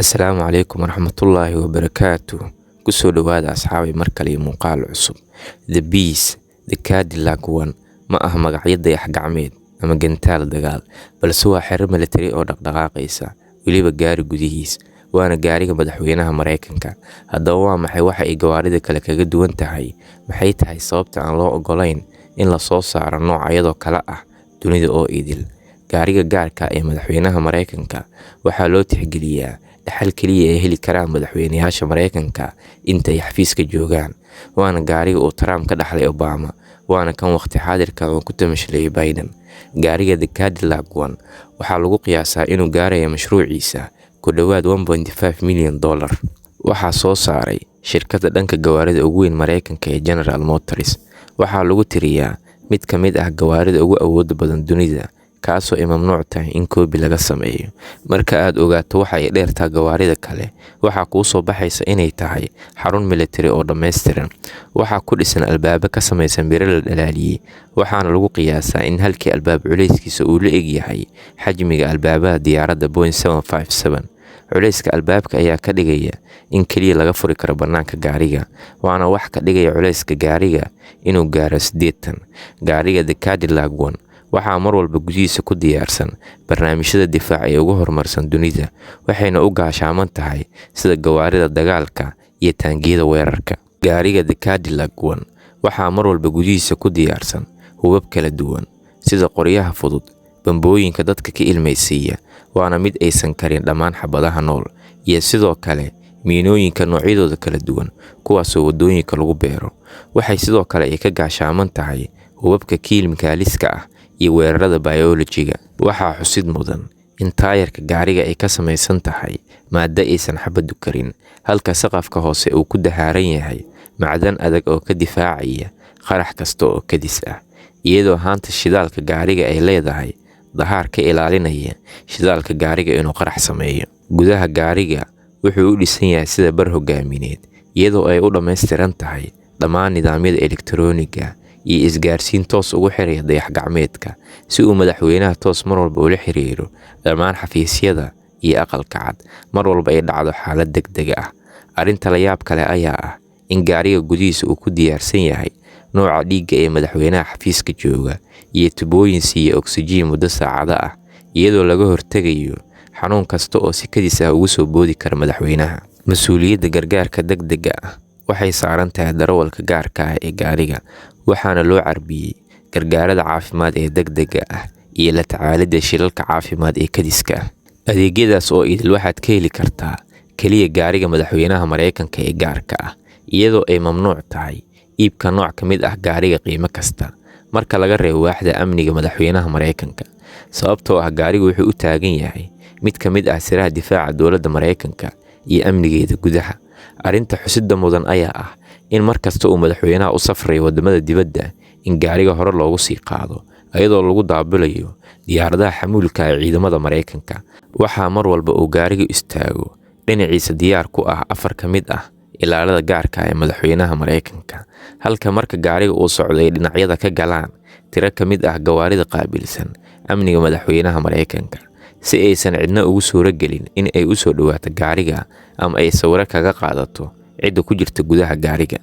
Asalaamu calaykum waraxmatullaahi wabarakaatuh. Ku soo dhawaada asxaabay mar kale iyo muuqaal cusub. The Beast, The Cadillac One ma aha magacyo dayax gacmeed ama gantaal dagaal, balse waa xero military oo dhaqdhaqaaqaysa, weliba gaari gudihiis. Waana gaariga madaxweynaha Mareykanka. Haddaba waa maxay waxa ay gawaarida kale kaga duwan tahay? Maxay tahay sababta aan loo ogolayn in la soo saaro noocyadoo kale ah dunida oo idil? Gaariga gaarka ee madaxweynaha Mareykanka waxaa loo tixgeliyaa dhaxal kaliya ay heli karaan madaxweynayaasha Mareykanka inta ay xafiiska joogaan. Waana gaariga uu Trump ka dhaxlay Obama, waana kan waqti xaadirka oo ku tamashlay Biden. Gaariga The Cadillac One waxaa lagu qiyaasaa inuu gaarayo mashruuciisa ku dhawaad $1.5 milyan. Waxaa soo saaray shirkadda dhanka gawaarida ugu weyn Mareykanka ee General Motors. Waxaa lagu tiriyaa mid ka mid ah gawaarida ugu awoodda badan dunida, kaasoo ay mamnuuc tahay in koobi laga sameeyo. Marka aad ogaato waxa ay dheertaa gawaarida kale, waxaa kuu soo baxaysa inay tahay xarun military oo dhammaystiran. Waxaa ku dhisan albaabo ka samaysan biro la dhalaaliyay, waxaana lagu qiyaasaa in halkii albaab culeyskiisa uu la eg yahay xajmiga albaabada diyaaradda Boeing 757. Culeyska albaabka ayaa ka dhigaya in kaliya laga furi karo bannaanka gaariga, waana wax ka dhigaya culeyska gaariga inuu gaaro 80. Gaariga The Cadillac One waxaa mar walba gudihiisa ku diyaarsan barnaamijyada difaac ee ugu horumarsan dunida, waxayna u gaashaaman tahay sida gawaarida dagaalka iyo taangiyada weerarka. Gaariga The Cadillac One waxaa mar walba gudihiisa ku diyaarsan hubab kala duwan sida qoryaha fudud, bambooyinka dadka ka ilmaysiiya, waana mid aysan karin dhammaan xabadaha nool, iyo sidoo kale miinooyinka noocyadooda kala duwan kuwaasoo wadooyinka lagu beero. Waxay sidoo kale ay ka gaashaaman tahay hubabka kiimikaaliska ah iyo weerarada biologiga. Waxaa xusid mudan in taayirka gaariga ay ka samaysan tahay maaddo aysan xabadu karin, halka saqafka hoose uu ku dahaaran yahay macdan adag oo ka difaacaya qarax kasta oo kadis ah, iyadoo haanta shidaalka gaariga ay leedahay dahaar ka ilaalinaya shidaalka gaariga inuu qarax sameeyo. Gudaha gaariga wuxuu u dhisan yahay sida bar hogaamineed, iyadoo ay u dhammaystiran tahay dhammaan nidaamyada elektarooniga iyo isgaarsiin toos ugu xiraya dayax gacmeedka si uu madaxweynaha toos mar walba ula xiriiro dhammaan xafiisyada iyo aqalka cad mar walba ay dhacdo xaalad degdeg ah. Arrinta la yaab kale ayaa ah in gaariga gudihiisa uu ku diyaarsan yahay nooca dhiigga ee madaxweynaha xafiiska jooga iyo tubooyin siiya oksijiin muddo saacado ah, iyadoo laga hortegayo xanuun kasta oo si kadis ah ugu soo boodi kara madaxweynaha. Mas'uuliyadda gargaarka degdega ah waxay saaran tahay darawalka gaarka ah ee gaariga, waxaana loo carbiyay gargaarada caafimaad ee degdega ah iyo la tacaalidda shilalka caafimaad ee kadiska ah. Adeegyadaas oo idil waxaad ka heli kartaa kaliya gaariga madaxweynaha Mareykanka ee gaarka ah, iyadoo ay mamnuuc tahay iibka nooc ka mid ah gaariga qiimo kasta marka laga reebo waaxda amniga madaxweynaha Mareykanka, sababtoo ah gaarigu wuxuu u taagan yahay mid ka mid ah siraha difaaca dowladda Mareykanka iyo amnigeeda gudaha. Arrinta xusidda mudan ayaa ah in markasta uu madaxweynaha u safrayo wadamada dibadda in gaariga hore loogu sii qaado iyadoo lagu daabulayo diyaaradaha xamuulka ee ciidamada Mareykanka. Waxaa mar walba uu gaarigu istaago dhinaciisa diyaar ku ah 4 ka mid ah ilaalada gaarka ee madaxweynaha Mareykanka, halka marka gaariga uu socdo ay dhinacyada ka galaan tiro ka mid ah gawaarida qaabilsan amniga madaxweynaha Mareykanka, si aysan cidna ugu suura gelin in ay u soo dhawaato gaariga ama ay sawir kaga qaadato cidda ku jirta gudaha gaariga.